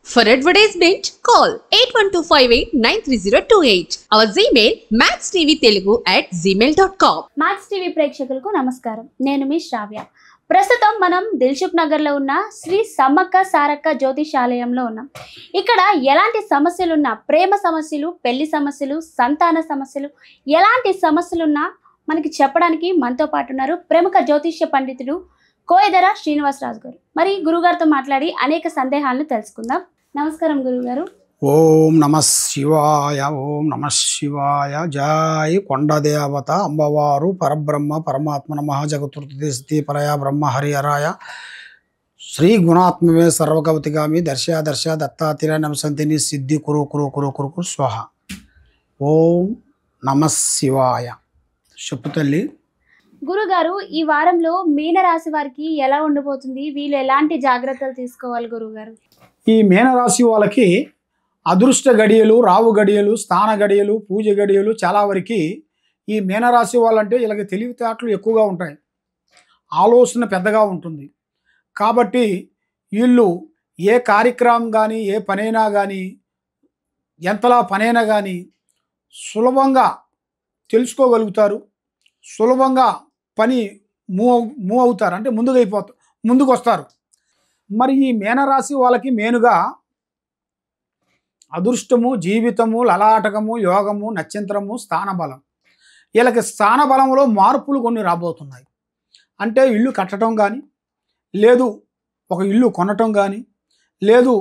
For advertisement, call 8125893028. Our Gmail maxtvtelugu@gmail.com. Max TV ప్రేక్షకులకు నమస్కారం. నేను మీ శ్రావ్య. ప్రస్తుతం మనం దిల్సుఖ్ నగర్లో ఉన్న శ్రీ సమ్మక్క సారక్క జ్యోతిషాలయంలో ఉన్నాం. ఇక్కడ ఎలాంటి సమస్యలున్నా, ప్రేమ సమస్యలు, పెళ్లి సమస్యలు, సంతాన సమస్యలు, ఎలాంటి సమస్యలున్నా మనకి చెప్పడానికి మనతో పాటు ఉన్నారు ప్రముఖ జ్యోతిష్య పండితుడు కోయదర శ్రీనివాసరాజు గారు. మరి గురుగారితో మాట్లాడి అనేక సందేహాలను తెలుసుకుందాం. నమస్కారం గురుగారు. ఓం నమ శివాయ, ఓం నమ శివాయ. జై కొండదేవత అమ్మవారు పరబ్రహ్మ పరమాత్మ నమః జగతుర్తి పరయ బ్రహ్మ హరిహరాయ శ్రీ గుణాత్మవే సర్వగవతిగామి దర్శ దర్శ దత్తాతిర నమసంతిని సిద్ధి కురు కురు కురు కురు కురు స్వహ. ఓం నమ శివాయ. చెప్పు తల్లి. గురుగారు, ఈ వారంలో మీనరాశి వారికి ఎలా ఉండబోతుంది? వీళ్ళు ఎలాంటి జాగ్రత్తలు తీసుకోవాలి గురుగారు? ఈ మీనరాశి వాళ్ళకి అదృష్ట గడియలు, రావు గడియలు, స్థాన గడియలు, పూజ గడియలు చాలా వరకు ఈ మీనరాశి వాళ్ళంటే వీళ్ళకి తెలివితేటలు ఎక్కువగా ఉంటాయి, ఆలోచన పెద్దగా ఉంటుంది. కాబట్టి వీళ్ళు ఏ కార్యక్రమం కానీ, ఏ పనైనా కానీ, ఎంతలా పనైనా కానీ సులభంగా తెలుసుకోగలుగుతారు, సులభంగా పని మూవ్ అవుతారు, అంటే ముందుకు వస్తారు. మరి ఈ మీనరాశి వాళ్ళకి మెయిన్గా అదృష్టము, జీవితము, లలాటకము, యోగము, నక్షత్రము, స్థానబలం. వీళ్ళకి స్థానబలంలో మార్పులు కొన్ని రాబోతున్నాయి. అంటే ఇల్లు కట్టడం కానీ, లేదు ఒక ఇల్లు కొనటం కానీ, లేదు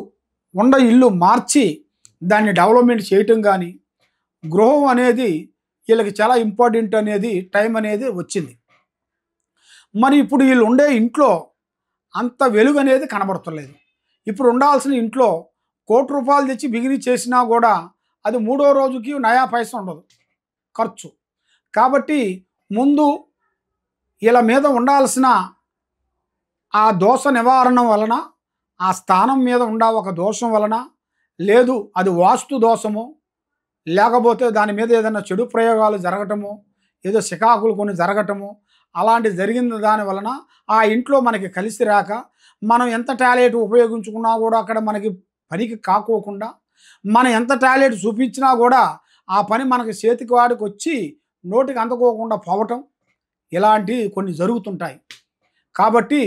ఉన్న ఇల్లు మార్చి దాన్ని డెవలప్మెంట్ చేయటం కానీ, గృహం అనేది వీళ్ళకి చాలా ఇంపార్టెంట్ అనేది టైం అనేది వచ్చింది. మరి ఇప్పుడు వీళ్ళు ఉండే ఇంట్లో అంత వెలుగు అనేది కనబడతలేదు. ఇప్పుడు ఉండాల్సిన ఇంట్లో ₹1,00,00,000 తెచ్చి బిగిని చేసినా కూడా అది 3వ రోజుకి నయా పైసా ఉండదు ఖర్చు. కాబట్టి ముందు వీళ్ళ మీద ఉండాల్సిన ఆ దోష నివారణ వలన, ఆ స్థానం మీద ఒక దోషం వలన, లేదు అది వాస్తు దోషము, లేకపోతే దాని మీద ఏదైనా చెడు ప్రయోగాలు జరగటము, ఏదో శికాకులు కొన్ని జరగటము, అలాంటి జరిగిన దాని వలన ఆ ఇంట్లో మనకి కలిసి రాక, మనం ఎంత టాలెంట్ ఉపయోగించుకున్నా కూడా అక్కడ మనకి పనికి కాకోకుండా, మనం ఎంత టాలెంట్ చూపించినా కూడా ఆ పని మనకి చేతికి వాడికి వచ్చి నోటికి అందుకోకుండా పోవటం, ఇలాంటివి కొన్ని జరుగుతుంటాయి. కాబట్టి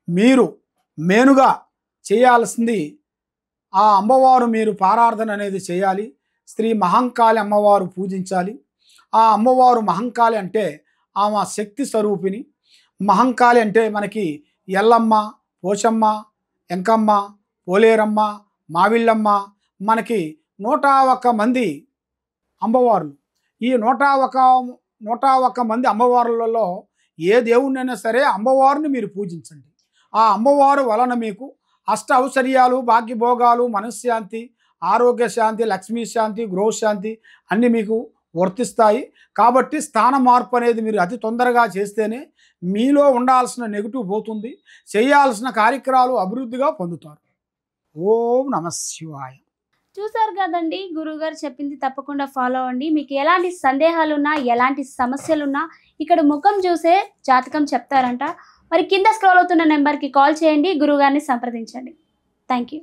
మీరు మెయిన్గా చేయాల్సింది ఆ అమ్మవారు మీరు పారార్థన అనేది చేయాలి. శ్రీ మహంకాళి అమ్మవారు పూజించాలి. ఆ అమ్మవారు మహంకాళి అంటే ఆమె శక్తి స్వరూపిణి. మహంకాళి అంటే మనకి ఎల్లమ్మ, పోచమ్మ, ఎంకమ్మ, పోలేరమ్మ, మావిళ్ళమ్మ, మనకి 101 మంది అమ్మవార్లు. ఈ 101 మంది అమ్మవార్లలో ఏ దేవుణ్ణైనా సరే అమ్మవారిని మీరు పూజించండి. ఆ అమ్మవారు వలన మీకు అష్ట ఔశ్వర్యాలు, భాగ్యభోగాలు, మనశ్శాంతి, ఆరోగ్య శాంతి, లక్ష్మీ శాంతి, గృహశాంతి అన్నీ మీకు వర్తిస్తాయి. కాబట్టి స్థాన మార్పు అనేది మీరు అతి తొందరగా చేస్తేనే మీలో ఉండాల్సిన నెగిటివ్ పోతుంది, చేయాల్సిన కార్యక్రమాలు అభివృద్ధిగా పొందుతారు. ఓం నమ శివాయ. చూసారు కదండి, గురువుగారు చెప్పింది తప్పకుండా ఫాలో అవ్వండి. మీకు ఎలాంటి సందేహాలున్నా, ఎలాంటి సమస్యలున్నా ఇక్కడ ముఖం చూసే జాతకం చెప్తారంట. మరి కింద స్క్రోల్ అవుతున్న నెంబర్కి కాల్ చేయండి, గురువుగారిని సంప్రదించండి. Thank you.